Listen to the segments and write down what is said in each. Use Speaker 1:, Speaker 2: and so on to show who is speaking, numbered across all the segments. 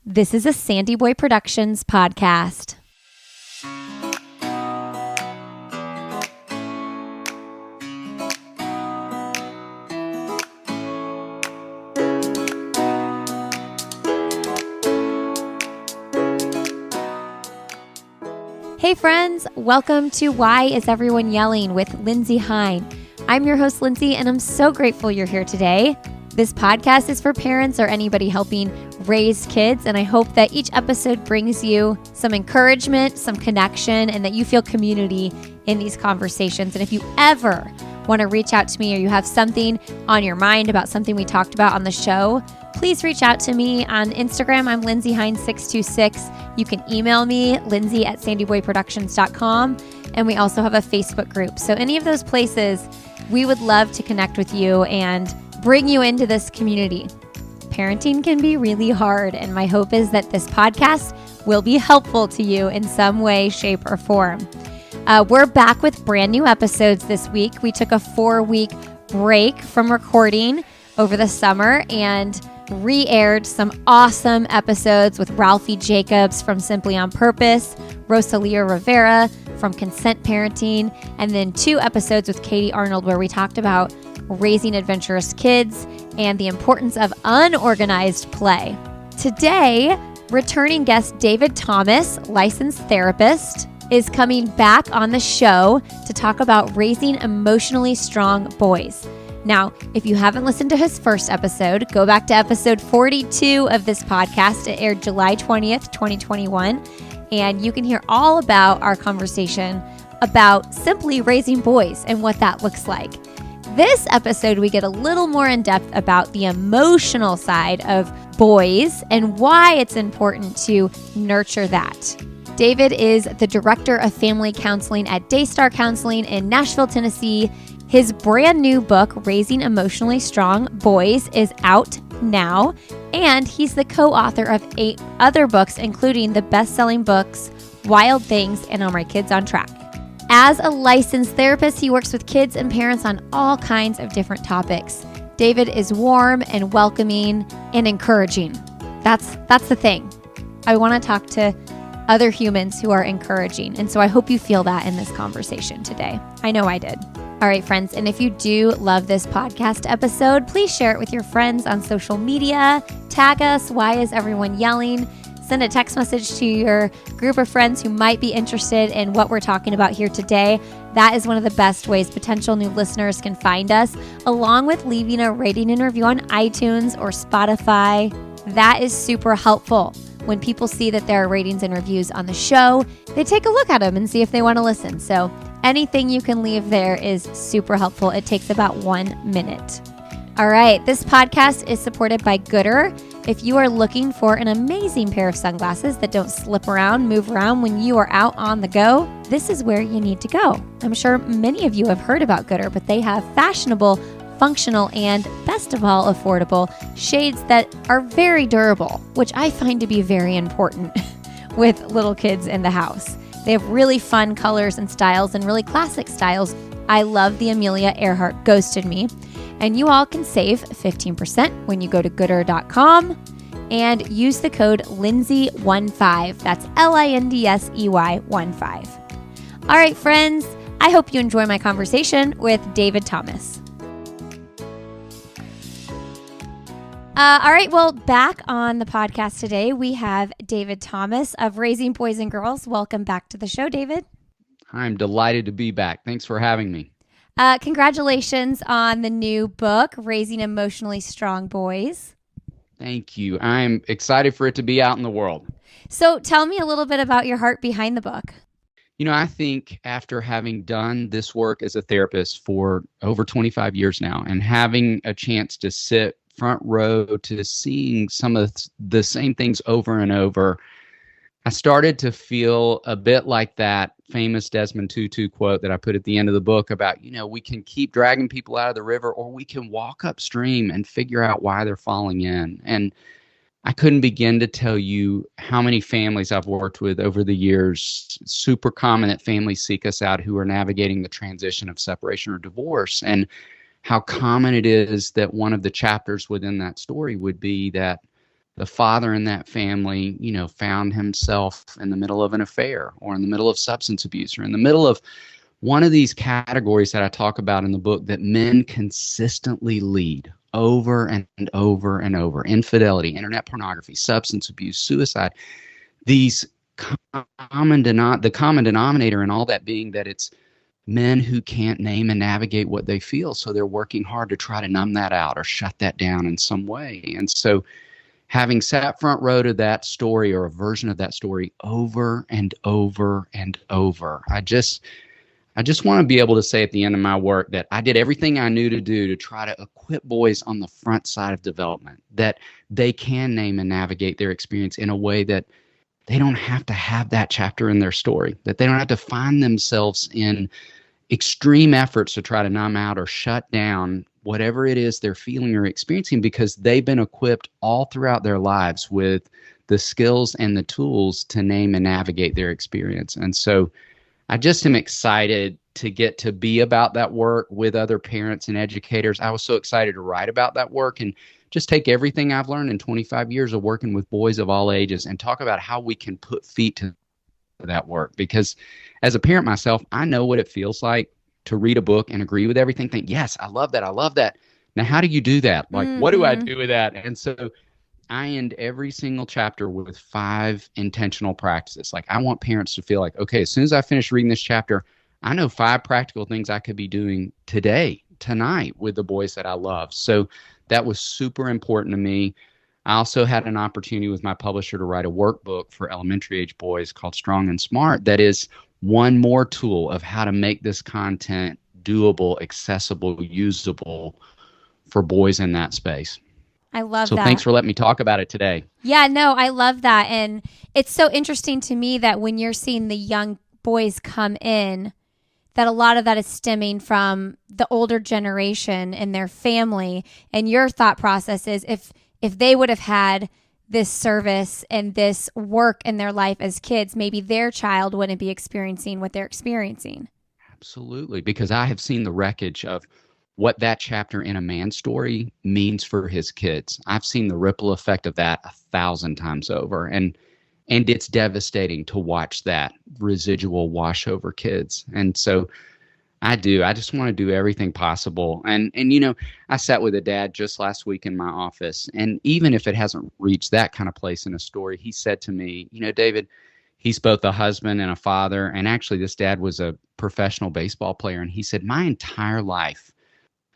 Speaker 1: This is a Sandy Boy Productions podcast. Hey friends, welcome to Why Is Everyone Yelling with Lindsay Hine. I'm your host, Lindsay, and I'm so grateful you're here today. This podcast is for parents or anybody helping raise kids, and I hope that each episode brings you some encouragement, some connection, and that you feel community in these conversations. And if you ever want to reach out to me or you have something on your mind about something we talked about on the show, please reach out to me on Instagram. I'm Lindsay Hine626. You can email me, lindsay@sandyboyproductions.com. And we also have a Facebook group. So any of those places, we would love to connect with you and bring you into this community. Parenting can be really hard, and my hope is that this podcast will be helpful to you in some way, shape, or form. We're back with brand new episodes this week. We took a 4-week break from recording over the summer and re-aired some awesome episodes with Ralphie Jacobs from Simply on Purpose, Rosalia Rivera from Consent Parenting, and then 2 episodes with Katie Arnold where we talked about raising adventurous kids and the importance of unorganized play. Today, returning guest David Thomas, licensed therapist, is coming back on the show to talk about raising emotionally strong boys. Now, if you haven't listened to his first episode, go back to episode 42 of this podcast. It aired July 20th, 2021, and you can hear all about our conversation about simply raising boys and what that looks like. This episode, we get a little more in depth about the emotional side of boys and why it's important to nurture that. David is the director of family counseling at Daystar Counseling in Nashville, Tennessee. His brand new book, Raising Emotionally Strong Boys, is out now, and he's the co-author of 8 other books, including the best-selling books, Wild Things and Are My Kids on Track? As a licensed therapist, he works with kids and parents on all kinds of different topics. David is warm and welcoming and encouraging. That's the thing. I want to talk to other humans who are encouraging, and so I hope you feel that in this conversation today. I know I did. All right, friends, and if you do love this podcast episode, please share it with your friends on social media. Tag us, Why Is Everyone Yelling? Send a text message to your group of friends who might be interested in what we're talking about here today. That is one of the best ways potential new listeners can find us, along with leaving a rating and review on iTunes or Spotify. That is super helpful. When people see that there are ratings and reviews on the show, they take a look at them and see if they want to listen. So anything you can leave there is super helpful. It takes about 1 minute. All right, this podcast is supported by Gooder. If you are looking for an amazing pair of sunglasses that don't slip around, move around when you are out on the go, this is where you need to go. I'm sure many of you have heard about Gooder, but they have fashionable, functional, and best of all, affordable shades that are very durable, which I find to be very important with little kids in the house. They have really fun colors and styles and really classic styles. I love the Amelia Earhart Ghosted Me. And you all can save 15% when you go to gooder.com and use the code Lindsay15. That's LINDSEY 15. All right, friends, I hope you enjoy my conversation with David Thomas. All right, well, back on the podcast today, we have David Thomas of Raising Boys and Girls. Welcome back to the show, David.
Speaker 2: I'm delighted to be back. Thanks for having me.
Speaker 1: Congratulations on the new book, Raising Emotionally Strong Boys.
Speaker 2: Thank you. I'm excited for it to be out in the world.
Speaker 1: So tell me a little bit about your heart behind the book.
Speaker 2: You know, I think after having done this work as a therapist for over 25 years now and having a chance to sit front row to seeing some of the same things over and over, I started to feel a bit like that famous Desmond Tutu quote that I put at the end of the book about, we can keep dragging people out of the river or we can walk upstream and figure out why they're falling in. And I couldn't begin to tell you how many families I've worked with over the years. Super common that families seek us out who are navigating the transition of separation or divorce, and how common it is that one of the chapters within that story would be that the father in that family, found himself in the middle of an affair or in the middle of substance abuse or in the middle of one of these categories that I talk about in the book that men consistently lead over and over and over: infidelity, internet pornography, substance abuse, suicide. These the common denominator in all that being that it's men who can't name and navigate what they feel. So they're working hard to try to numb that out or shut that down in some way. And so having sat front row to that story or a version of that story over and over and over, I just want to be able to say at the end of my work that I did everything I knew to do to try to equip boys on the front side of development, that they can name and navigate their experience in a way that they don't have to have that chapter in their story, that they don't have to find themselves in extreme efforts to try to numb out or shut down whatever it is they're feeling or experiencing, because they've been equipped all throughout their lives with the skills and the tools to name and navigate their experience. And so I just am excited to get to be about that work with other parents and educators. I was so excited to write about that work and just take everything I've learned in 25 years of working with boys of all ages and talk about how we can put feet to that work. Because as a parent myself, I know what it feels like to read a book and agree with everything, think, yes, I love that. I love that. Now, how do you do that? Like, what do I do with that? And so I end every single chapter with 5 intentional practices. Like, I want parents to feel like, okay, as soon as I finish reading this chapter, I know 5 practical things I could be doing today, tonight with the boys that I love. So that was super important to me. I also had an opportunity with my publisher to write a workbook for elementary age boys called Strong and Smart. That is one more tool of how to make this content doable, accessible, usable for boys in that space.
Speaker 1: I love that.
Speaker 2: So thanks for letting me talk about it today.
Speaker 1: Yeah, no, I love that. And it's so interesting to me that when you're seeing the young boys come in, that a lot of that is stemming from the older generation and their family. And your thought process is if they would have had this service and this work in their life as kids, maybe their child wouldn't be experiencing what they're experiencing.
Speaker 2: Absolutely, because I have seen the wreckage of what that chapter in a man's story means for his kids. I've seen the ripple effect of that 1,000 times over. And it's devastating to watch that residual wash over kids. And so I just want to do everything possible. And I sat with a dad just last week in my office, and even if it hasn't reached that kind of place in a story, he said to me, David, he's both a husband and a father. And actually, this dad was a professional baseball player. And he said, my entire life,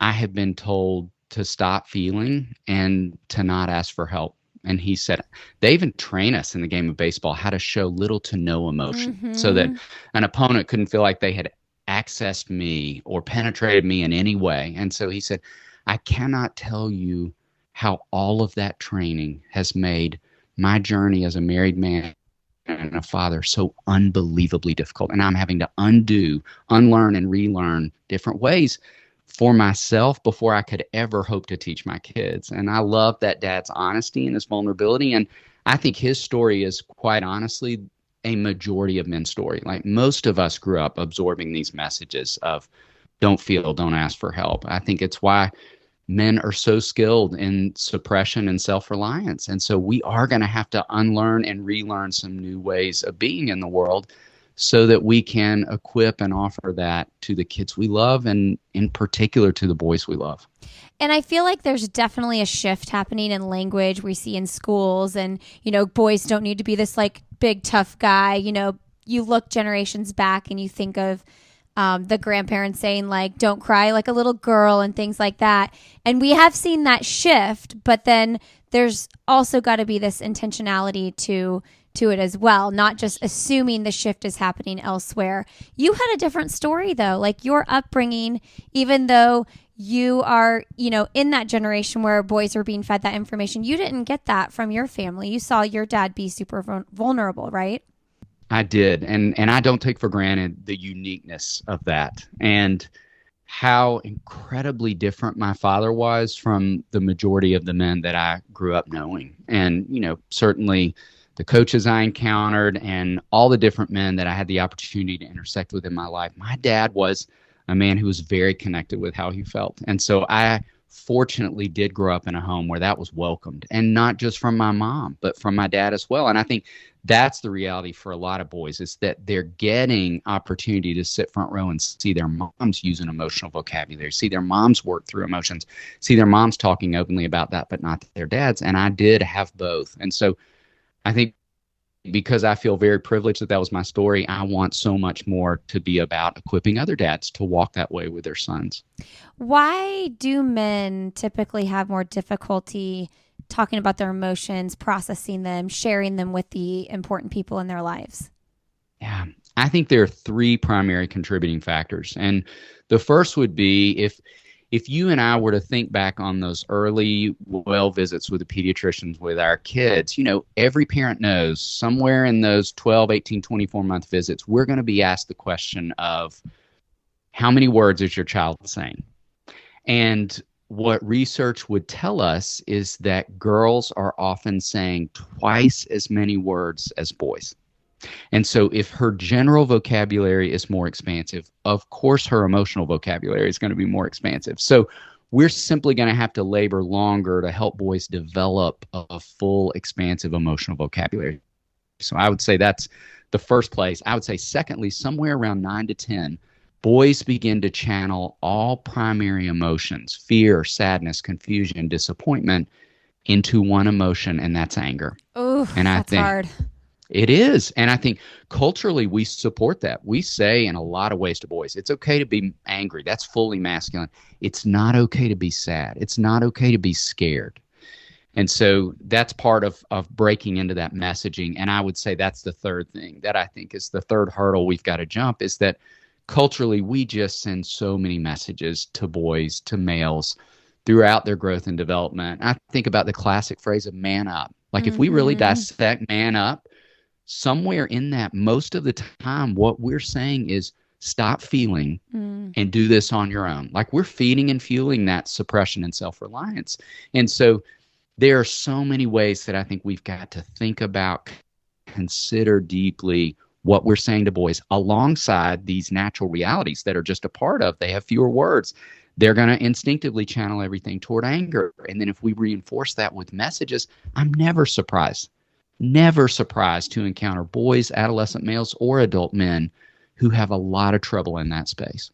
Speaker 2: I have been told to stop feeling and to not ask for help. And he said, they even train us in the game of baseball how to show little to no emotion so that an opponent couldn't feel like they had accessed me or penetrated me in any way. And so he said, I cannot tell you how all of that training has made my journey as a married man and a father so unbelievably difficult. And I'm having to unlearn and relearn different ways for myself before I could ever hope to teach my kids. And I love that dad's honesty and his vulnerability. And I think his story is quite honestly a majority of men's story. Like, most of us grew up absorbing these messages of don't feel, don't ask for help. I think it's why men are so skilled in suppression and self-reliance. And so we are going to have to unlearn and relearn some new ways of being in the world so that we can equip and offer that to the kids we love, and in particular to the boys we love.
Speaker 1: And I feel like there's definitely a shift happening in language we see in schools, and, boys don't need to be this like big tough guy. You look generations back and you think of the grandparents saying like, don't cry like a little girl and things like that. And we have seen that shift, but then there's also got to be this intentionality to it as well, not just assuming the shift is happening elsewhere. You had a different story though, like your upbringing, even though you are, in that generation where boys are being fed that information, you didn't get that from your family. You saw your dad be super vulnerable, right?
Speaker 2: I did. And I don't take for granted the uniqueness of that and how incredibly different my father was from the majority of the men that I grew up knowing. And, certainly the coaches I encountered and all the different men that I had the opportunity to intersect with in my life, my dad was a man who was very connected with how he felt. And so I fortunately did grow up in a home where that was welcomed, and not just from my mom, but from my dad as well. And I think that's the reality for a lot of boys, is that they're getting opportunity to sit front row and see their moms use an emotional vocabulary, see their moms work through emotions, see their moms talking openly about that, but not their dads. And I did have both. And so I think, because I feel very privileged that that was my story, I want so much more to be about equipping other dads to walk that way with their sons.
Speaker 1: Why do men typically have more difficulty talking about their emotions, processing them, sharing them with the important people in their lives?
Speaker 2: Yeah, I think there are three primary contributing factors. And the first would be if you and I were to think back on those early well visits with the pediatricians with our kids, every parent knows somewhere in those 12, 18, 24-month visits, we're going to be asked the question of, how many words is your child saying? And what research would tell us is that girls are often saying twice as many words as boys. And so if her general vocabulary is more expansive, of course her emotional vocabulary is going to be more expansive. So we're simply going to have to labor longer to help boys develop a full, expansive emotional vocabulary. So I would say that's the first place. I would say secondly, somewhere around 9 to 10, boys begin to channel all primary emotions, fear, sadness, confusion, disappointment, into one emotion, and that's anger.
Speaker 1: Oh, that's hard.
Speaker 2: It is. And I think culturally we support that. We say in a lot of ways to boys, it's okay to be angry. That's fully masculine. It's not okay to be sad. It's not okay to be scared. And so that's part of breaking into that messaging. And I would say that's the third thing that I think is the third hurdle we've got to jump, is that culturally we just send so many messages to boys, to males throughout their growth and development. I think about the classic phrase of man up. Like if we really dissect man up, somewhere in that, most of the time, what we're saying is stop feeling and do this on your own. Like we're feeding and fueling that suppression and self-reliance. And so there are so many ways that I think we've got to think about, consider deeply what we're saying to boys alongside these natural realities that are just a part of. They have fewer words. They're going to instinctively channel everything toward anger. And then if we reinforce that with messages, I'm never surprised to encounter boys, adolescent males, or adult men who have a lot of trouble in that space.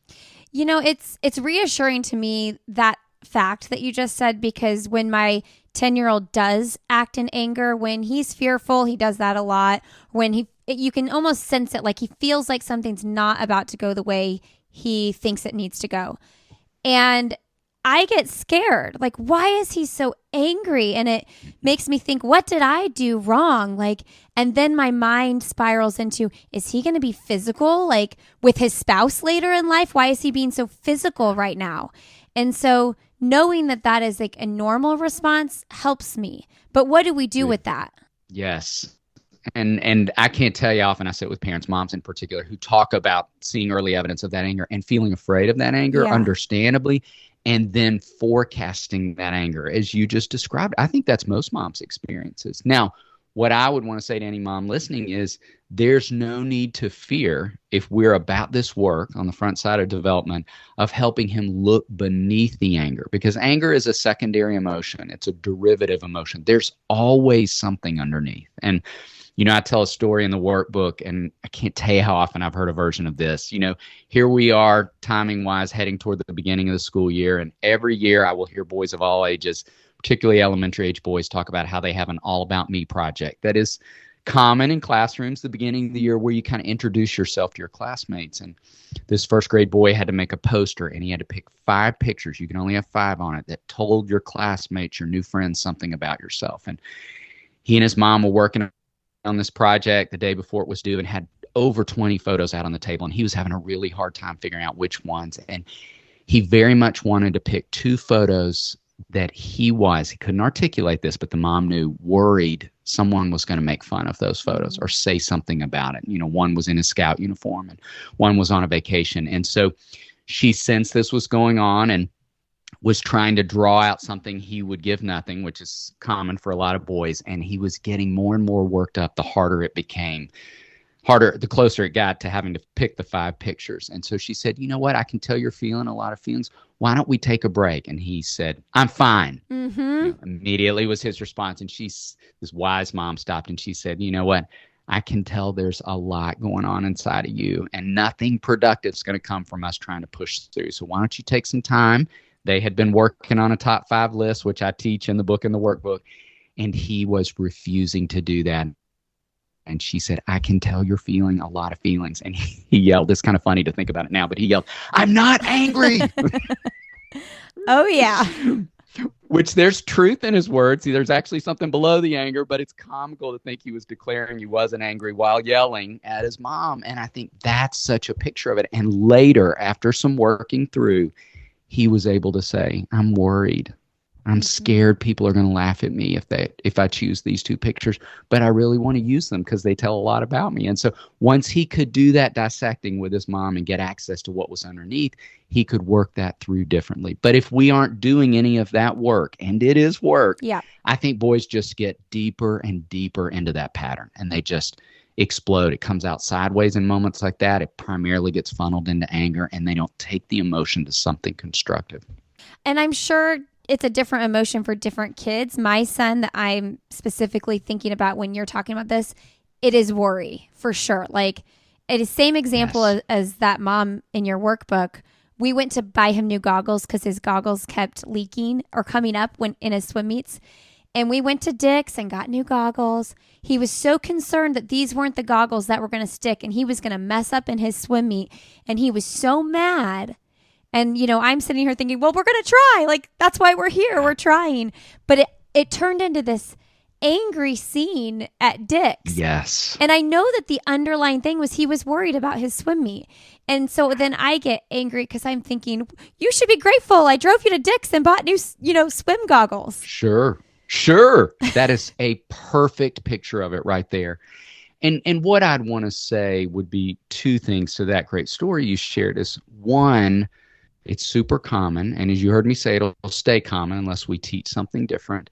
Speaker 1: It's reassuring to me, that fact that you just said, because when my 10-year-old does act in anger, when he's fearful, he does that a lot. When you can almost sense it, like he feels like something's not about to go the way he thinks it needs to go. And I get scared. Like, why is he so angry? And it makes me think, what did I do wrong? And then my mind spirals into, is he going to be physical, like with his spouse later in life? Why is he being so physical right now? And so knowing that is like a normal response helps me. But what do we do with that?
Speaker 2: Yes. And I can't tell you how often I sit with parents, moms in particular, who talk about seeing early evidence of that anger and feeling afraid of that anger, understandably, and then forecasting that anger as you just described. I think that's most moms' experiences. Now, what I would want to say to any mom listening is there's no need to fear, if we're about this work on the front side of development, of helping him look beneath the anger, because anger is a secondary emotion. It's a derivative emotion. There's always something underneath. And I tell a story in the workbook, and I can't tell you how often I've heard a version of this. Here we are, timing-wise, heading toward the beginning of the school year, and every year I will hear boys of all ages, particularly elementary-age boys, talk about how they have an all-about-me project. That is common in classrooms at the beginning of the year, where you kind of introduce yourself to your classmates. And this first-grade boy had to make a poster, and he had to pick 5 pictures. You can only have 5 on it, that told your classmates, your new friends, something about yourself. And he and his mom were working on this project the day before it was due and had over 20 photos out on the table, and he was having a really hard time figuring out which ones. And he very much wanted to pick 2 photos that he couldn't articulate this, but the mom knew, worried someone was going to make fun of those photos or say something about it. One was in a scout uniform and one was on a vacation. And so she sensed this was going on and was trying to draw out something he would give nothing, which is common for a lot of boys. And he was getting more and more worked up the harder it became. harder the closer it got to having to pick the 5 pictures. And so she said, you know what, I can tell you're feeling a lot of feelings. Why don't we take a break? And he said, I'm fine. Immediately was his response. And this wise mom stopped and she said, you know what, I can tell there's a lot going on inside of you, and nothing productive is going to come from us trying to push through. So why don't you take some time? They had been working on a top 5 list, which I teach in the book and the workbook, and he was refusing to do that. And she said, I can tell you're feeling a lot of feelings. And he yelled, it's kind of funny to think about it now, but he yelled, I'm not angry.
Speaker 1: Oh, yeah.
Speaker 2: Which there's truth in his words. See, there's actually something below the anger, but it's comical to think he was declaring he wasn't angry while yelling at his mom. And I think that's such a picture of it. And later, after some working through, he was able to say, I'm worried. I'm scared people are going to laugh at me if I choose these 2 pictures, but I really want to use them because they tell a lot about me. And so once he could do that dissecting with his mom and get access to what was underneath, he could work that through differently. But if we aren't doing any of that work, and it is work, I think boys just get deeper and deeper into that pattern, and they just explode. It comes out sideways in moments like that. It primarily gets funneled into anger, and they don't take the emotion to something constructive.
Speaker 1: And I'm sure it's a different emotion for different kids. My son that I'm specifically thinking about when you're talking about this, it is worry for sure. Like it is same example as that mom in your workbook. We went to buy him new goggles because his goggles kept leaking or coming up when in his swim meets. And we went to Dick's and got new goggles. He was so concerned that these weren't the goggles that were going to stick and he was going to mess up in his swim meet. And he was so mad. And, I'm sitting here thinking, well, we're going to try. Like, that's why we're here. We're trying. But it turned into this angry scene at Dick's.
Speaker 2: Yes.
Speaker 1: And I know that the underlying thing was he was worried about his swim meet. And so then I get angry because I'm thinking, you should be grateful. I drove you to Dick's and bought new, swim goggles.
Speaker 2: Sure. That is a perfect picture of it right there. And what I'd want to say would be 2 things to that great story you shared is, one, it's super common. And as you heard me say, it'll stay common unless we teach something different.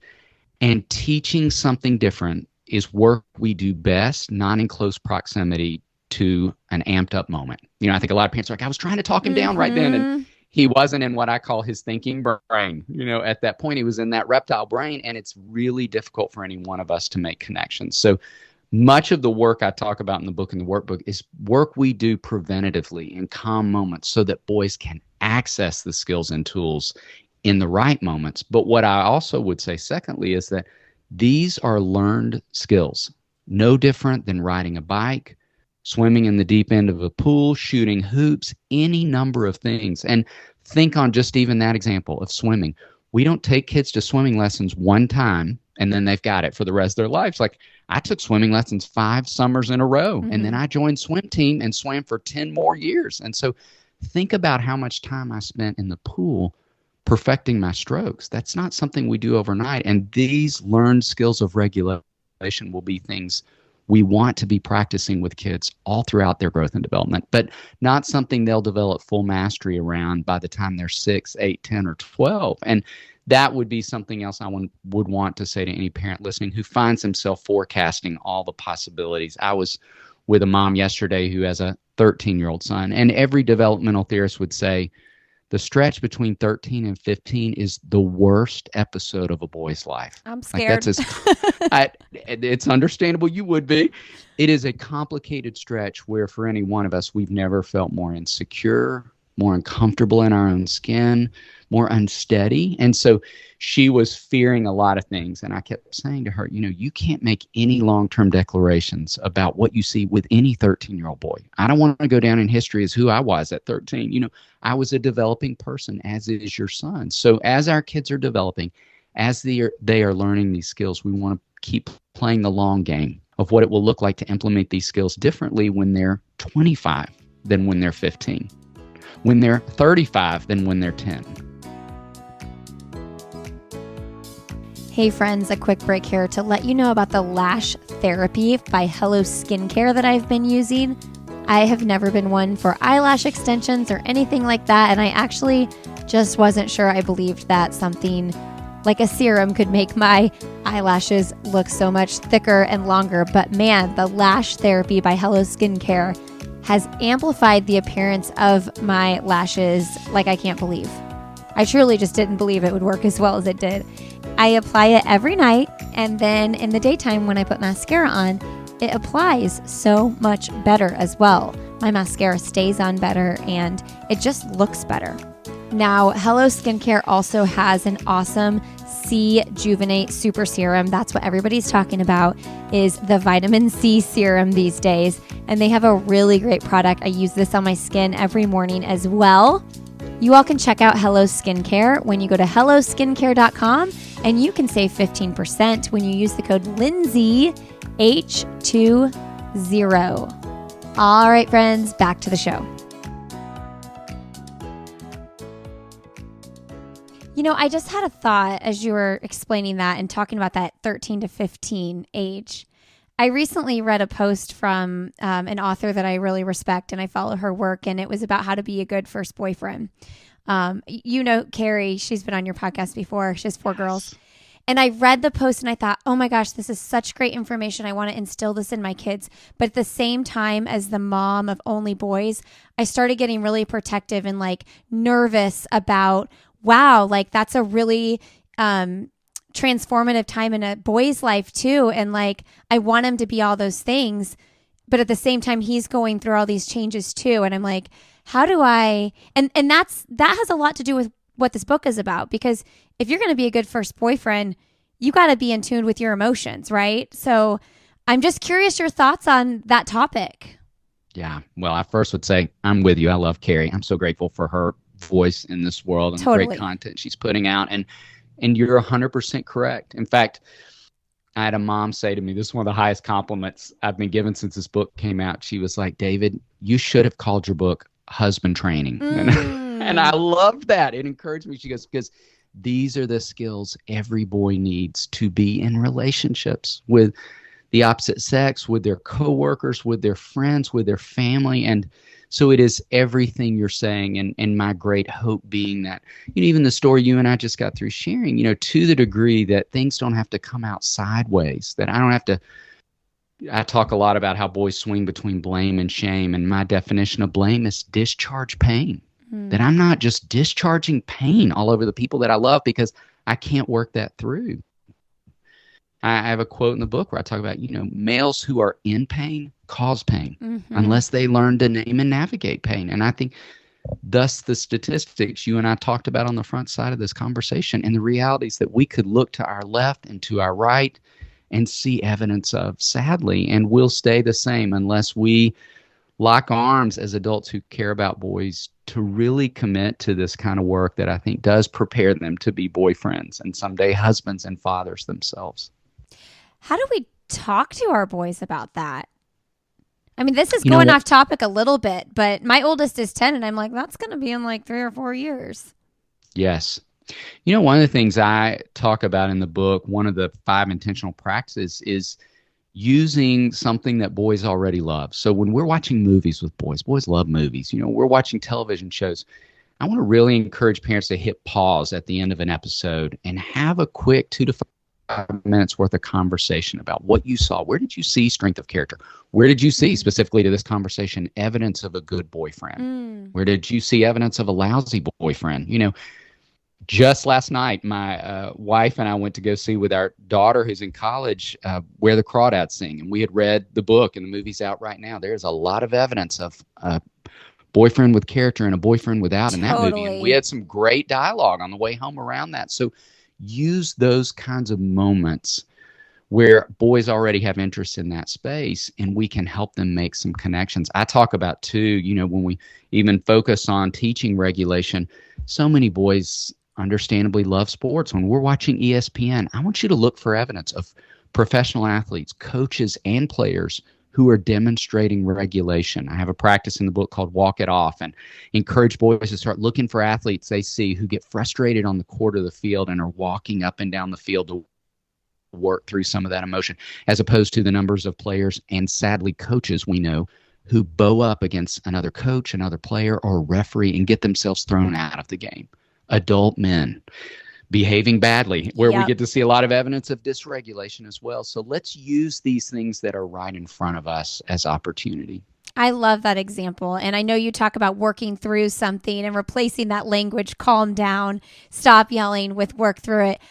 Speaker 2: And teaching something different is work we do best, not in close proximity to an amped up moment. I think a lot of parents are like, I was trying to talk him down right then. And he wasn't in what I call his thinking brain. At that point, he was in that reptile brain. And it's really difficult for any one of us to make connections. So much of the work I talk about in the book and the workbook is work we do preventatively in calm moments so that boys can access the skills and tools in the right moments. But what I also would say, secondly, is that these are learned skills, no different than riding a bike, swimming in the deep end of a pool, shooting hoops, any number of things. And think on just even that example of swimming. We don't take kids to swimming lessons one time and then they've got it for the rest of their lives. Like I took swimming lessons 5 summers in a row, and then I joined swim team and swam for 10 more years. And so think about how much time I spent in the pool perfecting my strokes. That's not something we do overnight. And these learned skills of regulation will be things we want to be practicing with kids all throughout their growth and development, but not something they'll develop full mastery around by the time they're 6, 8, 10, or 12. And that would be something else I would want to say to any parent listening who finds himself forecasting all the possibilities. I was with a mom yesterday who has a 13-year-old son, and every developmental theorist would say the stretch between 13 and 15 is the worst episode of a boy's life.
Speaker 1: I'm scared.
Speaker 2: It's understandable you would be. It is a complicated stretch where for any one of us, we've never felt more insecure, more uncomfortable in our own skin, more unsteady. And so she was fearing a lot of things. And I kept saying to her, you can't make any long-term declarations about what you see with any 13-year-old boy. I don't want to go down in history as who I was at 13. I was a developing person, as is your son. So as our kids are developing, as they are learning these skills, we want to keep playing the long game of what it will look like to implement these skills differently when they're 25 than when they're 15. When they're 35 than when they're 10.
Speaker 1: Hey friends, a quick break here to let you know about the lash therapy by Hello Skincare that I've been using. I have never been one for eyelash extensions or anything like that, and I actually just wasn't sure I believed that something Like a serum could make my eyelashes look so much thicker and longer. But man, the lash therapy by Hello Skincare has amplified the appearance of my lashes like I can't believe. I truly just didn't believe it would work as well as it did. I apply it every night, and then in the daytime when I put mascara on, it applies so much better as well. My mascara stays on better, and it just looks better. Now, Hello Skincare also has an awesome C-Juvenate Super Serum. That's what everybody's talking about, is the vitamin C serum these days. And they have a really great product. I use this on my skin every morning as well. You all can check out Hello Skincare when you go to helloskincare.com, and you can save 15% when you use the code Lindsay H20. All right, friends, back to the show. You know, I just had a thought as you were explaining that and talking about that 13 to 15 age. I recently read a post from an author that I really respect, and I follow her work, and it was about how to be a good first boyfriend. You know, Carrie, she's been on your podcast before. She has 4 girls. And I read the post and I thought, oh my gosh, this is such great information. I want to instill this in my kids. But at the same time, as the mom of only boys, I started getting really protective and like nervous about, wow, like that's a really transformative time in a boy's life too. And like, I want him to be all those things, but at the same time, he's going through all these changes too. And I'm like, how do I, and that has a lot to do with what this book is about, because if you're going to be a good first boyfriend, you got to be in tune with your emotions, right? So I'm just curious your thoughts on that topic.
Speaker 2: Yeah. Well, I first would say I'm with you. I love Carrie. I'm so grateful for her voice in this world and the great content she's putting out. And you're 100% correct. In fact, I had a mom say to me, this is one of the highest compliments I've been given since this book came out. She was like, David, you should have called your book Husband Training. And I loved that. It encouraged me. She goes, because these are the skills every boy needs to be in relationships with the opposite sex, with their coworkers, with their friends, with their family. And so it is everything you're saying. And my great hope being that, you know, even the story you and I just got through sharing, you know, to the degree that things don't have to come out sideways, that I don't have to. I talk a lot about how boys swing between blame and shame. And my definition of blame is discharge pain. That I'm not just discharging pain all over the people that I love because I can't work that through. I have a quote in the book where I talk about, you know, males who are in pain cause pain unless they learn to name and navigate pain. And I think thus the statistics you and I talked about on the front side of this conversation, and the realities that we could look to our left and to our right and see evidence of, sadly, and will stay the same unless we lock arms as adults who care about boys to really commit to this kind of work that I think does prepare them to be boyfriends and someday husbands and fathers themselves.
Speaker 1: How do we talk to our boys about that? I mean, this is going off topic a little bit, but my oldest is 10 and I'm like, that's going to be in like 3 or 4 years. Yes.
Speaker 2: You know, one of the things I talk about in the book, one of the 5 intentional practices is using something that boys already love. So when we're watching movies with boys love movies. You know, we're watching television shows. I want to really encourage parents to hit pause at the end of an episode and have a quick 2 to 5 minutes worth of conversation about what you saw. Where did you see strength of character? Where did you see, specifically to this conversation, evidence of a good boyfriend? Where did you see evidence of a lousy boyfriend? You know, just last night, my wife and I went to go see with our daughter who's in college, Where the Crawdads Sing. And we had read the book, and the movie's out right now. There's a lot of evidence of a boyfriend with character and a boyfriend without in that movie. And we had some great dialogue on the way home around that. So use those kinds of moments where boys already have interest in that space, and we can help them make some connections. I talk about, too, you know, when we even focus on teaching regulation, so many boys understandably love sports. When we're watching ESPN, I want you to look for evidence of professional athletes, coaches, and players who are demonstrating regulation. I have a practice in the book called Walk It Off, and encourage boys to start looking for athletes they see who get frustrated on the court of the field and are walking up and down the field to work through some of that emotion, as opposed to the numbers of players and, sadly, coaches we know who bow up against another coach, another player, or a referee and get themselves thrown out of the game. Adult men. behaving badly, where we
Speaker 1: Yep.
Speaker 2: get to see a lot of evidence of dysregulation as well. So let's use these things that are right in front of us as opportunity.
Speaker 1: I love that example. And I know you talk about working through something and replacing that language, calm down, stop yelling, with work through it.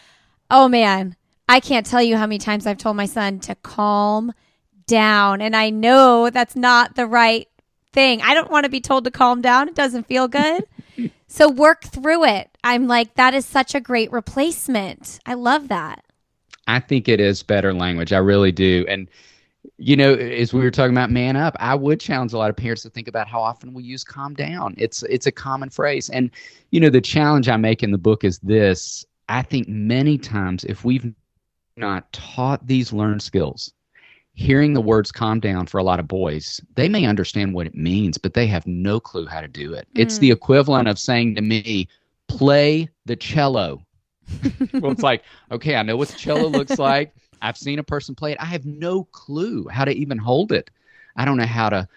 Speaker 1: Oh man, I can't tell you how many times I've told my son to calm down. And I know that's not the right thing. I don't want to be told to calm down. It doesn't feel good. So work through it. I'm like, that is such a great replacement. I love that.
Speaker 2: I think it is better language. I really do. And as we were talking about man up, I would challenge a lot of parents to think about how often we use calm down. It's a common phrase. And, the challenge I make in the book is this. I think many times if we've not taught these learned skills, hearing the words calm down for a lot of boys, they may understand what it means, but they have no clue how to do it. It's the equivalent of saying to me, play the cello. Well, it's like, okay, I know what the cello looks like. I've seen a person play it. I have no clue how to even hold it. I don't know how to,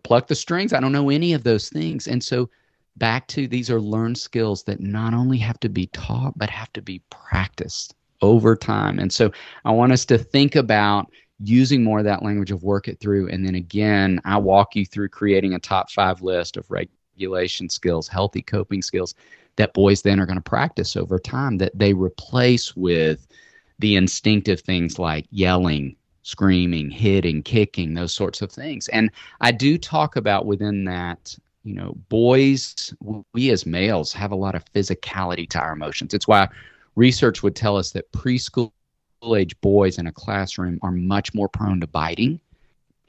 Speaker 2: pluck the strings. I don't know any of those things. And so back to, these are learned skills that not only have to be taught, but have to be practiced over time. And so I want us to think about using more of that language of work it through. And then again, I walk you through creating a top 5 list of regulation skills, healthy coping skills that boys then are going to practice over time, that they replace with the instinctive things like yelling, screaming, hitting, kicking, those sorts of things. And I do talk about within that, boys, we as males have a lot of physicality to our emotions. It's why research would tell us that preschool age boys in a classroom are much more prone to biting,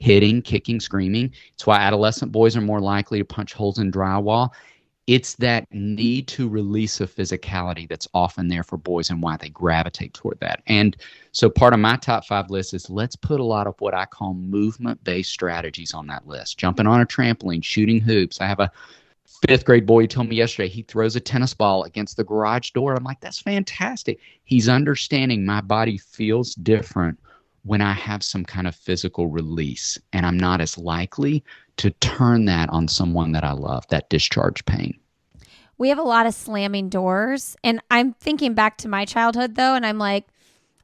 Speaker 2: hitting, kicking, screaming. It's why adolescent boys are more likely to punch holes in drywall. It's that need to release a physicality that's often there for boys and why they gravitate toward that. And so part of my top 5 list is let's put a lot of what I call movement-based strategies on that list. Jumping on a trampoline, shooting hoops. I have a 5th grade boy who told me yesterday he throws a tennis ball against the garage door. I'm like, that's fantastic. He's understanding my body feels different when I have some kind of physical release, and I'm not as likely to turn that on someone that I love, that discharge pain.
Speaker 1: We have a lot of slamming doors, and I'm thinking back to my childhood though, and I'm like,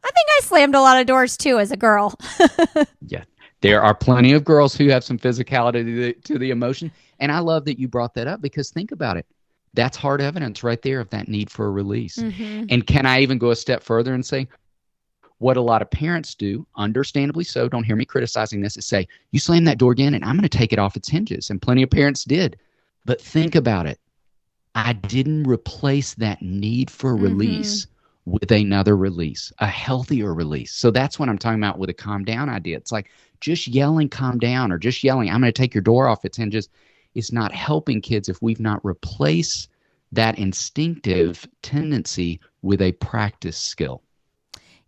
Speaker 1: I think I slammed a lot of doors too as a girl.
Speaker 2: Yeah. There are plenty of girls who have some physicality to the emotion. And I love that you brought that up, because think about it. That's hard evidence right there of that need for a release. Mm-hmm. And can I even go a step further and say, what a lot of parents do, understandably so, don't hear me criticizing this, is say, you slam that door again and I'm going to take it off its hinges. And plenty of parents did. But think about it. I didn't replace that need for release with another release, a healthier release. So that's what I'm talking about with a calm down idea. It's like just yelling calm down, or just yelling I'm going to take your door off its hinges, is not helping kids if we've not replaced that instinctive tendency with a practice skill.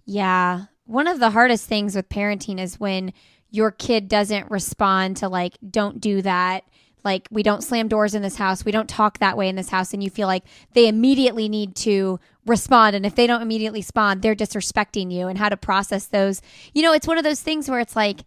Speaker 1: Yeah. One of the hardest things with parenting is when your kid doesn't respond to like, don't do that. Like, we don't slam doors in this house. We don't talk that way in this house. And you feel like they immediately need to respond. And if they don't immediately respond, they're disrespecting you, and how to process those. It's one of those things where it's like,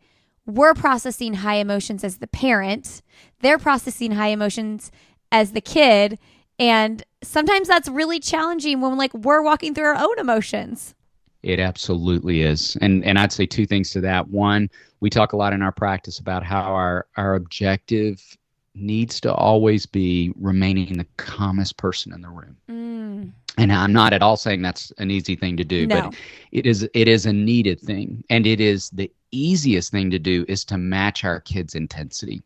Speaker 1: we're processing high emotions as the parent. They're processing high emotions as the kid. And sometimes that's really challenging when we're walking through our own emotions.
Speaker 2: It absolutely is. And I'd say 2 things to that. One, we talk a lot in our practice about how our objective needs to always be remaining the calmest person in the room. And I'm not at all saying that's an easy thing to do, but it is a needed thing. And it is the easiest thing to do, is to match our kids' intensity.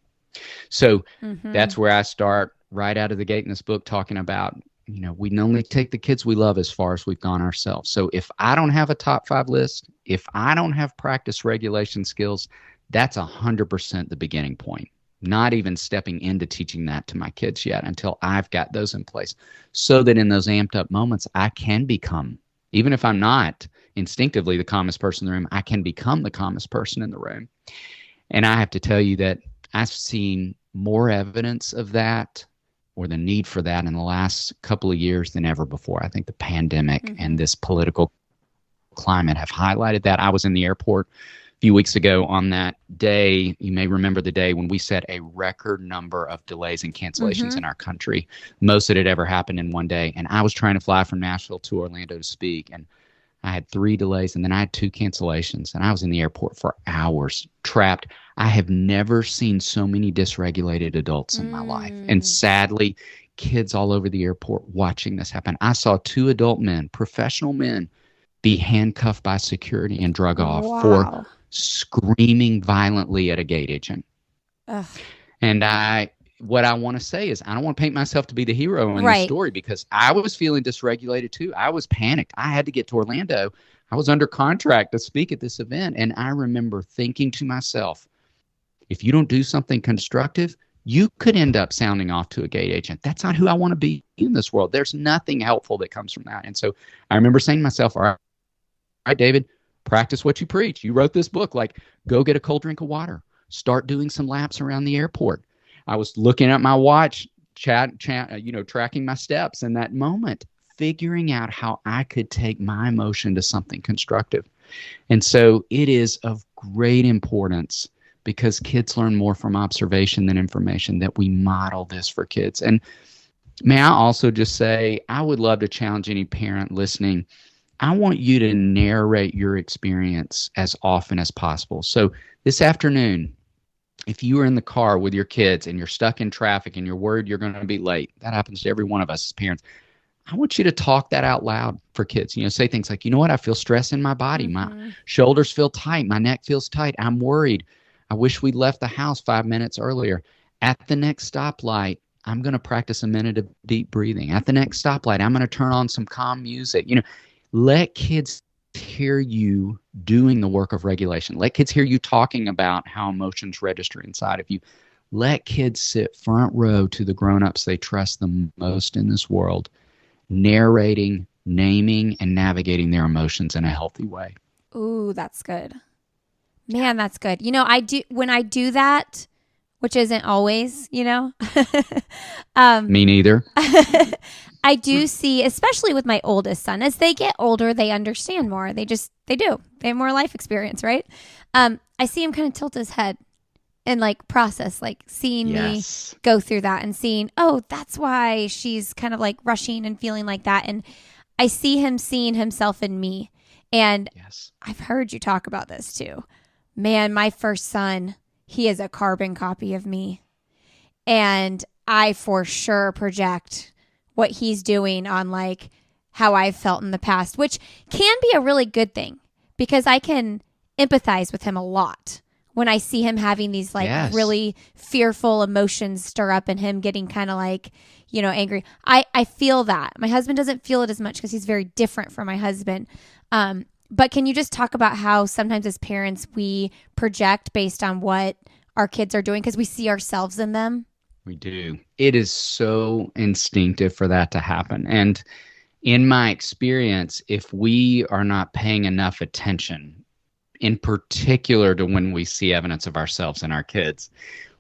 Speaker 2: So that's where I start right out of the gate in this book, talking about, we can only take the kids we love as far as we've gone ourselves. So if I don't have a top 5 list, if I don't have practice regulation skills, that's 100% the beginning point. Not even stepping into teaching that to my kids yet, until I've got those in place, so that in those amped up moments, I can become, even if I'm not instinctively the calmest person in the room, I can become the calmest person in the room. And I have to tell you that I've seen more evidence of that, or the need for that, in the last couple of years than ever before. I think the pandemic and this political climate have highlighted that. I was in the airport few weeks ago on that day, you may remember the day when we set a record number of delays and cancellations in our country, most that had ever happened in one day. And I was trying to fly from Nashville to Orlando to speak, and I had 3 delays, and then I had 2 cancellations, and I was in the airport for hours, trapped. I have never seen so many dysregulated adults in my life. And sadly, kids all over the airport watching this happen. I saw 2 adult men, professional men, be handcuffed by security and drug off for screaming violently at a gate agent.
Speaker 1: Ugh.
Speaker 2: And what I want to say is I don't want to paint myself to be the hero in this story, because I was feeling dysregulated too. I was panicked. I had to get to Orlando. I was under contract to speak at this event. And I remember thinking to myself, if you don't do something constructive, you could end up sounding off to a gate agent. That's not who I want to be in this world. There's nothing helpful that comes from that. And so I remember saying to myself, all right, David, practice what you preach. You wrote this book. Like, go get a cold drink of water. Start doing some laps around the airport. I was looking at my watch, tracking my steps in that moment, figuring out how I could take my emotion to something constructive. And so it is of great importance, because kids learn more from observation than information, that we model this for kids. And may I also just say, I would love to challenge any parent listening. I want you to narrate your experience as often as possible. So this afternoon, if you are in the car with your kids and you're stuck in traffic and you're worried you're going to be late, that happens to every one of us as parents. I want you to talk that out loud for kids. Say things like, you know what? I feel stress in my body. My shoulders feel tight. My neck feels tight. I'm worried. I wish we'd left the house 5 minutes earlier. At the next stoplight, I'm going to practice a minute of deep breathing. At the next stoplight, I'm going to turn on some calm music. Let kids hear you doing the work of regulation. Let kids hear you talking about how emotions register inside of you. Let kids sit front row to the grown-ups they trust the most in this world, narrating, naming, and navigating their emotions in a healthy way.
Speaker 1: Ooh, that's good. Man, that's good. When I do that, which isn't always, me
Speaker 2: neither.
Speaker 1: I do see, especially with my oldest son, as they get older, they understand more. They do. They have more life experience, right? I see him kind of tilt his head and process, seeing me go through that and seeing, oh, that's why she's kind of rushing and feeling like that. And I see him seeing himself in me. And I've heard you talk about this too. Man, my first son, he is a carbon copy of me. And I for sure project what he's doing on how I've felt in the past, which can be a really good thing, because I can empathize with him a lot when I see him having these really fearful emotions stir up in him, getting kind of angry. I feel that. My husband doesn't feel it as much because he's very different from my husband. But can you just talk about how sometimes as parents we project based on what our kids are doing because we see ourselves in them?
Speaker 2: We do. It is so instinctive for that to happen. And in my experience, if we are not paying enough attention, in particular to when we see evidence of ourselves in our kids,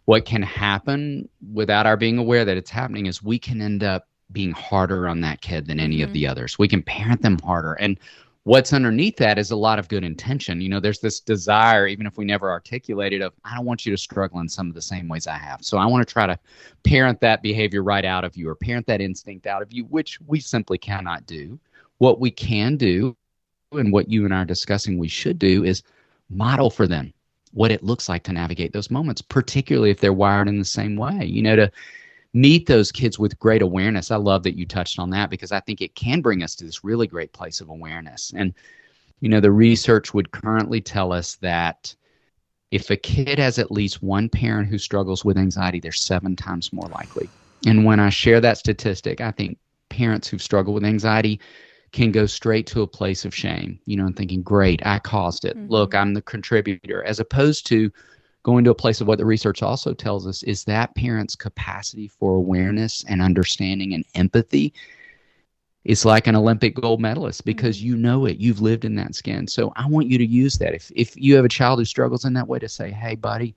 Speaker 2: what can happen without our being aware that it's happening is we can end up being harder on that kid than any of the others. We can parent them harder. And what's underneath that is a lot of good intention. There's this desire, even if we never articulate it, of, I don't want you to struggle in some of the same ways I have. So I want to try to parent that behavior right out of you, or parent that instinct out of you, which we simply cannot do. What we can do, and what you and I are discussing we should do, is model for them what it looks like to navigate those moments, particularly if they're wired in the same way, to meet those kids with great awareness. I love that you touched on that, because I think it can bring us to this really great place of awareness. And, the research would currently tell us that if a kid has at least one parent who struggles with anxiety, they're 7 times more likely. And when I share that statistic, I think parents who struggle with anxiety can go straight to a place of shame, and thinking, great, I caused it. Look, I'm the contributor, as opposed to going to a place of what the research also tells us is that parents' capacity for awareness and understanding and empathy is like an Olympic gold medalist, because you know it. You've lived in that skin. So I want you to use that. If you have a child who struggles in that way, to say, hey, buddy,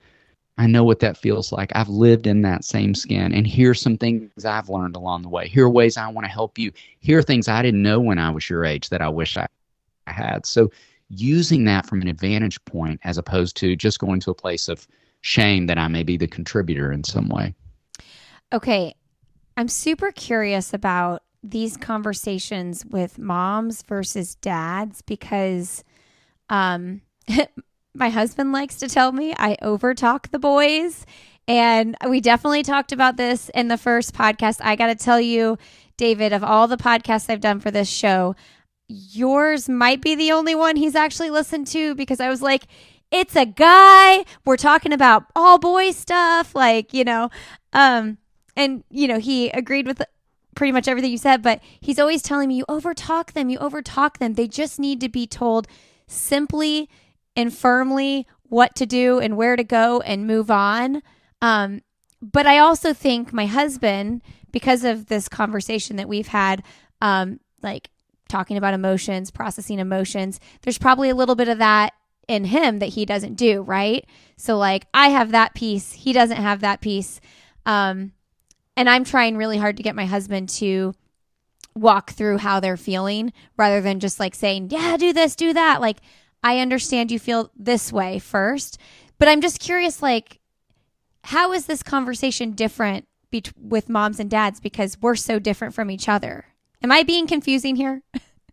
Speaker 2: I know what that feels like. I've lived in that same skin. And here's some things I've learned along the way. Here are ways I want to help you. Here are things I didn't know when I was your age that I wish I had. So using that from an advantage point as opposed to just going to a place of shame that I may be the contributor in some way.
Speaker 1: Okay. I'm super curious about these conversations with moms versus dads because my husband likes to tell me I overtalk the boys. And we definitely talked about this in the first podcast. I got to tell you, David, of all the podcasts I've done for this show, yours might be the only one he's actually listened to because I was like, it's a guy. We're talking about all boy stuff. Like, and, he agreed with pretty much everything you said, but he's always telling me, you overtalk them. They just need to be told simply and firmly what to do and where to go and move on. But I also think my husband, because of this conversation that we've had, like talking about emotions, processing emotions, there's probably a little bit of that in him that he doesn't do, right? So like I have that piece, he doesn't have that piece. And I'm trying really hard to get my husband to walk through how they're feeling rather than just like saying, yeah, do this, do that. Like, I understand you feel this way first, but I'm just curious, like, how is this conversation different with moms and dads because we're so different from each other? Am I being confusing here?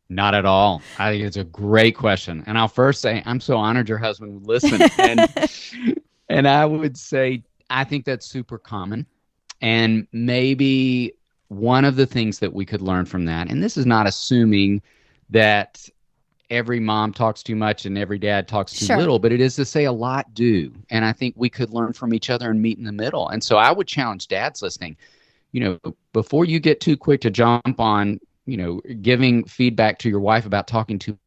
Speaker 2: Not at all. I think it's a great question. And I'll first say, I'm so honored your husband would listen. And I would say, I think that's super common. And maybe one of the things that we could learn from that, and this is not assuming that every mom talks too much and every dad talks too little, but it is to say a lot do. And I think we could learn from each other and meet in the middle. And so I would challenge dads listening, before you get too quick to jump on, giving feedback to your wife about talking too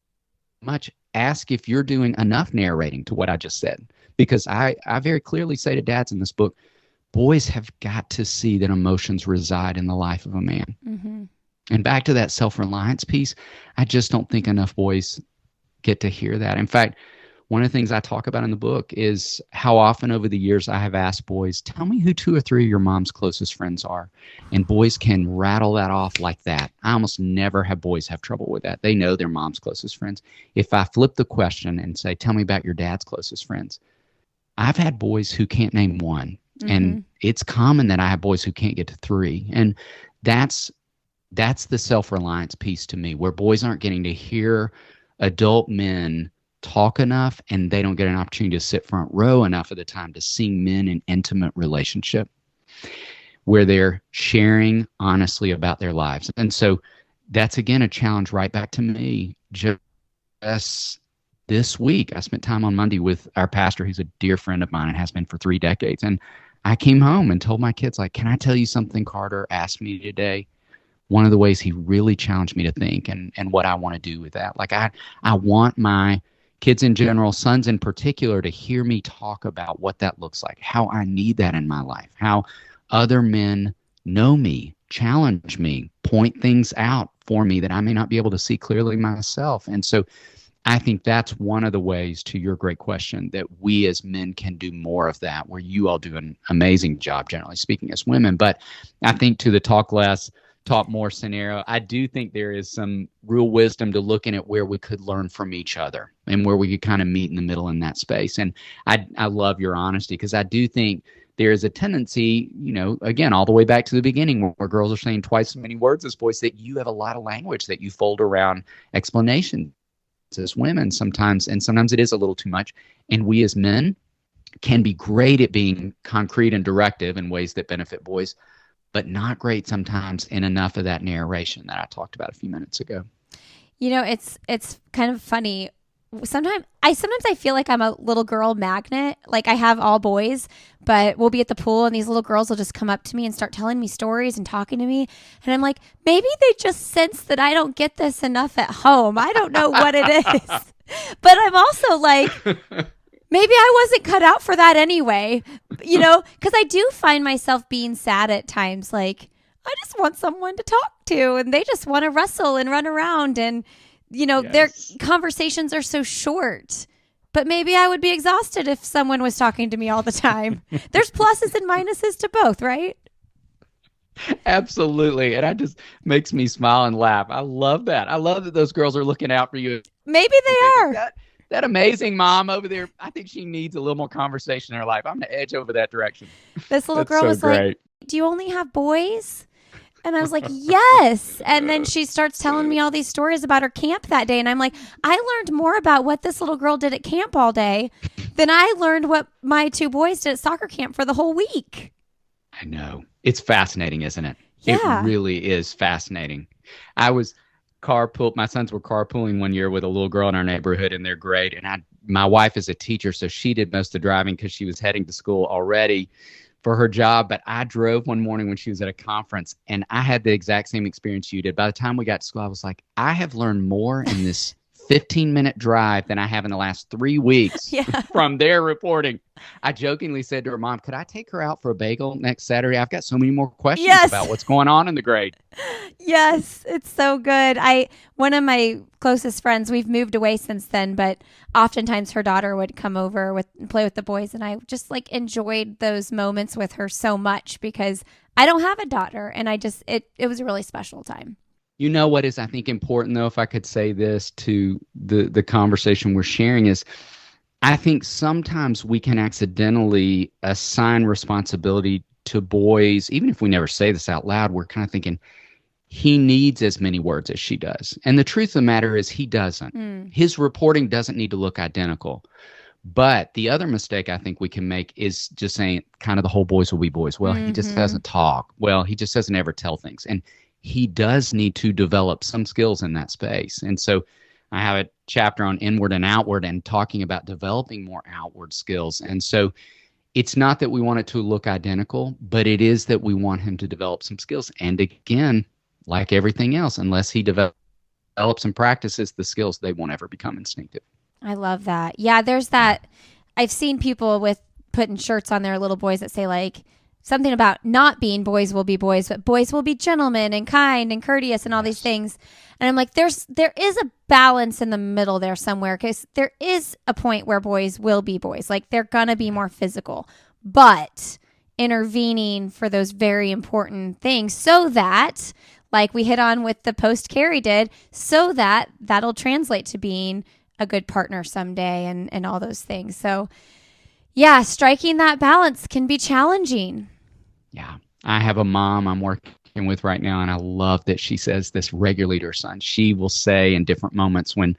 Speaker 2: much, ask if you're doing enough narrating to what I just said. Because I very clearly say to dads in this book, boys have got to see that emotions reside in the life of a man. Mm-hmm. And back to that self-reliance piece, I just don't think enough boys get to hear that. In fact, one of the things I talk about in the book is how often over the years I have asked boys, tell me who 2 or 3 of your mom's closest friends are. And boys can rattle that off like that. I almost never have boys have trouble with that. They know their mom's closest friends. If I flip the question and say, tell me about your dad's closest friends, I've had boys who can't name one. Mm-hmm. And it's common that I have boys who can't get to 3. And that's the self-reliance piece to me, where boys aren't getting to hear adult men talk enough, and they don't get an opportunity to sit front row enough of the time to see men in intimate relationship where they're sharing honestly about their lives. And so that's, again, a challenge right back to me. Just this week, I spent time on Monday with our pastor, who's a dear friend of mine and has been for 3 decades. And I came home and told my kids, like, can I tell you something Carter asked me today? One of the ways he really challenged me to think and what I want to do with that. Like, I want my kids in general, sons in particular, to hear me talk about what that looks like, how I need that in my life, how other men know me, challenge me, point things out for me that I may not be able to see clearly myself. And so I think that's one of the ways, to your great question, that we as men can do more of that, where you all do an amazing job, generally speaking, as women. But I think to the talk less, talk more scenario, I do think there is some real wisdom to looking at where we could learn from each other and where we could kind of meet in the middle in that space. And I love your honesty, because I do think there is a tendency, again, all the way back to the beginning, where girls are saying twice as many words as boys, that you have a lot of language that you fold around explanation as women sometimes, and sometimes it is a little too much. And we as men can be great at being concrete and directive in ways that benefit boys, but not great sometimes in enough of that narration that I talked about a few minutes ago.
Speaker 1: It's kind of funny. Sometimes I feel like I'm a little girl magnet. Like, I have all boys, but we'll be at the pool and these little girls will just come up to me and start telling me stories and talking to me. And I'm like, maybe they just sense that I don't get this enough at home. I don't know what it is. But I'm also like, maybe I wasn't cut out for that anyway, because I do find myself being sad at times. Like, I just want someone to talk to, and they just want to wrestle and run around, and yes. Their conversations are so short. But maybe I would be exhausted if someone was talking to me all the time. There's pluses and minuses to both, right?
Speaker 2: Absolutely. And it just makes me smile and laugh. I love that. I love that those girls are looking out for you
Speaker 1: Maybe
Speaker 2: I'm
Speaker 1: they
Speaker 2: thinking
Speaker 1: are.
Speaker 2: that amazing mom over there, I think she needs a little more conversation in her life. I'm going to edge over that direction.
Speaker 1: This little
Speaker 2: That's
Speaker 1: girl
Speaker 2: so
Speaker 1: was like,
Speaker 2: great.
Speaker 1: "Do you only have boys?" And I was like, "Yes." And then she starts telling me all these stories about her camp that day. And I'm like, I learned more about what this little girl did at camp all day than I learned what my two boys did at soccer camp for the whole week.
Speaker 2: I know. It's fascinating, isn't it? It
Speaker 1: Yeah.
Speaker 2: really is fascinating. I was my sons were carpooling one year with a little girl in our neighborhood, and they're great. And my wife is a teacher, so she did most of the driving because she was heading to school already for her job. But I drove one morning when she was at a conference, and I had the exact same experience you did. By the time we got to school, I was like, I have learned more in this 15-minute drive than I have in the last 3 weeks
Speaker 1: Yeah.
Speaker 2: from their reporting. I jokingly said to her mom, could I take her out for a bagel next Saturday? I've got so many more questions
Speaker 1: Yes.
Speaker 2: about what's going on in the grade.
Speaker 1: Yes, it's so good. One of my closest friends, we've moved away since then, but oftentimes her daughter would come over and play with the boys, and I just like enjoyed those moments with her so much because I don't have a daughter, and it was a really special time.
Speaker 2: You know what is, I think, important, though, if I could say this to the conversation we're sharing is, I think sometimes we can accidentally assign responsibility to boys, even if we never say this out loud. We're kind of thinking, he needs as many words as she does. And the truth of the matter is he doesn't. His reporting doesn't need to look identical. But the other mistake I think we can make is just saying kind of the whole boys will be boys. Well, he just doesn't talk. Well, he just doesn't ever tell things. And he does need to develop some skills in that space. And so I have a chapter on inward and outward and talking about developing more outward skills. And so it's not that we want it to look identical, but it is that we want him to develop some skills. And again, like everything else, unless he develops and practices the skills, they won't ever become instinctive.
Speaker 1: I love that. Yeah, there's that. I've seen people with putting shirts on their little boys that say like something about not being boys will be boys, but boys will be gentlemen and kind and courteous and all these things. And I'm like, there is a balance in the middle there somewhere, because there is a point where boys will be boys. Like they're going to be more physical, but intervening for those very important things so that, like we hit on with the post Carrie did, so that that'll translate to being a good partner someday and all those things. So yeah, striking that balance can be challenging.
Speaker 2: Yeah. I have a mom I'm working with right now, and I love that she says this regularly to her son. She will say in different moments when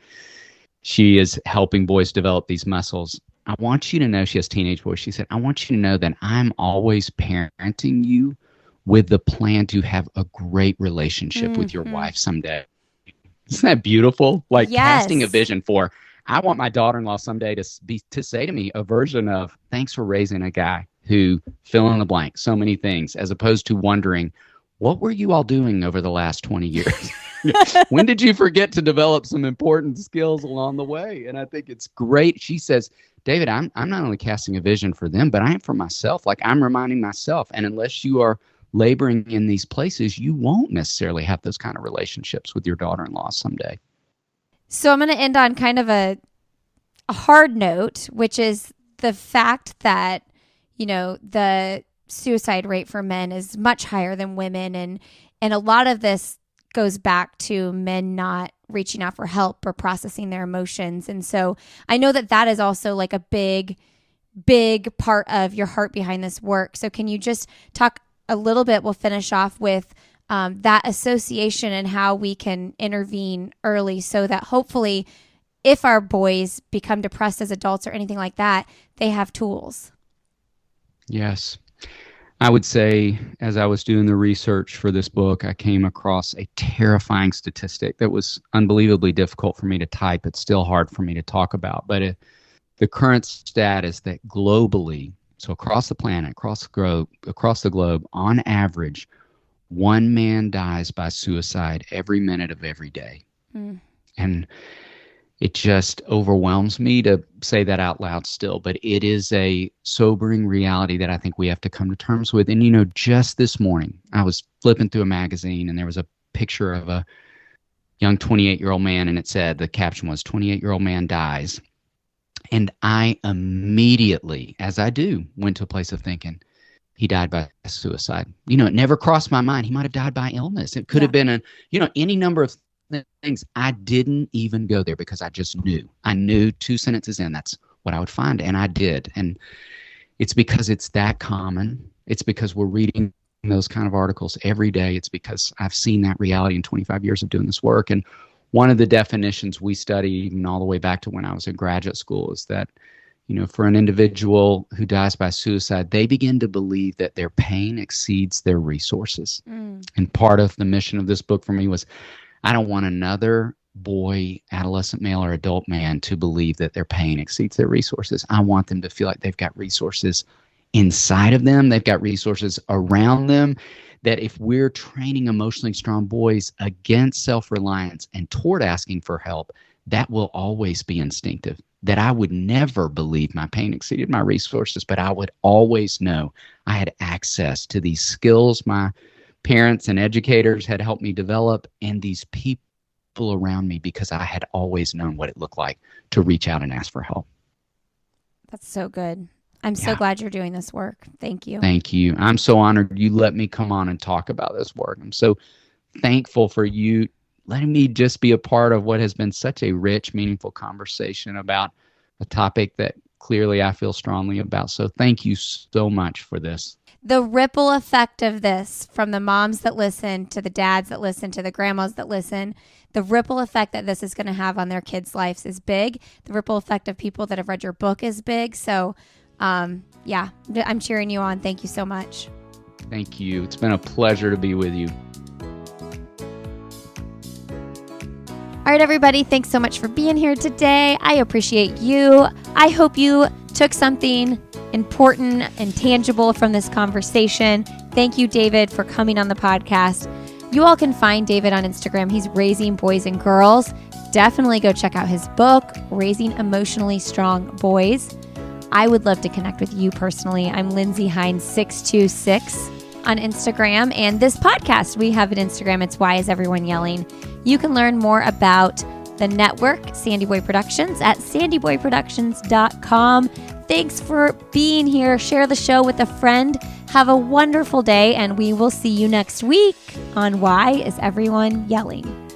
Speaker 2: she is helping boys develop these muscles, I want you to know, she has teenage boys, she said, I want you to know that I'm always parenting you with the plan to have a great relationship with your wife someday. Isn't that beautiful? Like casting a vision for, I want my daughter-in-law someday to say to me a version of, thanks for raising a guy who fill in the blank, so many things, as opposed to wondering, what were you all doing over the last 20 years? When did you forget to develop some important skills along the way? And I think it's great. She says, David, I'm not only casting a vision for them, but I am for myself. Like I'm reminding myself. And unless you are laboring in these places, you won't necessarily have those kind of relationships with your daughter-in-law someday.
Speaker 1: So I'm going to end on kind of a hard note, which is the fact that, the suicide rate for men is much higher than women. And a lot of this goes back to men not reaching out for help or processing their emotions. And so I know that is also like a big, big part of your heart behind this work. So can you just talk a little bit? We'll finish off with that association and how we can intervene early so that hopefully if our boys become depressed as adults or anything like that, they have tools.
Speaker 2: Yes. I would say, as I was doing the research for this book, I came across a terrifying statistic that was unbelievably difficult for me to type. It's still hard for me to talk about. But the current stat is that globally, so across the planet, across the globe, on average, one man dies by suicide every minute of every day. And it just overwhelms me to say that out loud still, but it is a sobering reality that I think we have to come to terms with. And, just this morning, I was flipping through a magazine and there was a picture of a young 28-year-old man, and it said, the caption was, 28-year-old man dies. And I immediately, as I do, went to a place of thinking, he died by suicide. It never crossed my mind. He might have died by illness. It could have been any number of things, I didn't even go there because I just knew. I knew 2 sentences in, that's what I would find, and I did. And it's because it's that common. It's because we're reading those kind of articles every day. It's because I've seen that reality in 25 years of doing this work. And one of the definitions we study, even all the way back to when I was in graduate school, is that, for an individual who dies by suicide, they begin to believe that their pain exceeds their resources. And part of the mission of this book for me was, I don't want another boy, adolescent male, or adult man to believe that their pain exceeds their resources. I want them to feel like they've got resources inside of them. They've got resources around them, that if we're training emotionally strong boys against self-reliance and toward asking for help, that will always be instinctive. That I would never believe my pain exceeded my resources, but I would always know I had access to these skills my parents and educators had helped me develop, and these people around me, because I had always known what it looked like to reach out and ask for help.
Speaker 1: That's so good. I'm so glad you're doing this work. Thank you.
Speaker 2: Thank you. I'm so honored you let me come on and talk about this work. I'm so thankful for you letting me just be a part of what has been such a rich, meaningful conversation about a topic that clearly I feel strongly about. So thank you so much for this.
Speaker 1: The ripple effect of this, from the moms that listen to the dads that listen to the grandmas that listen, the ripple effect that this is going to have on their kids' lives is big. The ripple effect of people that have read your book is big. So, I'm cheering you on. Thank you so much.
Speaker 2: Thank you. It's been a pleasure to be with you.
Speaker 1: All right, everybody. Thanks so much for being here today. I appreciate you. I hope you took something important and tangible from this conversation. Thank you, David, for coming on the podcast. You all can find David on Instagram. He's Raising Boys and Girls. Definitely go check out his book, Raising Emotionally Strong Boys. I would love to connect with you personally. I'm Lindsay Hines 626 on Instagram. And this podcast, we have an Instagram. It's Why Is Everyone Yelling? You can learn more about the network, Sandy Boy Productions, at sandyboyproductions.com. Thanks for being here. Share the show with a friend. Have a wonderful day, and we will see you next week on Why Is Everyone Yelling?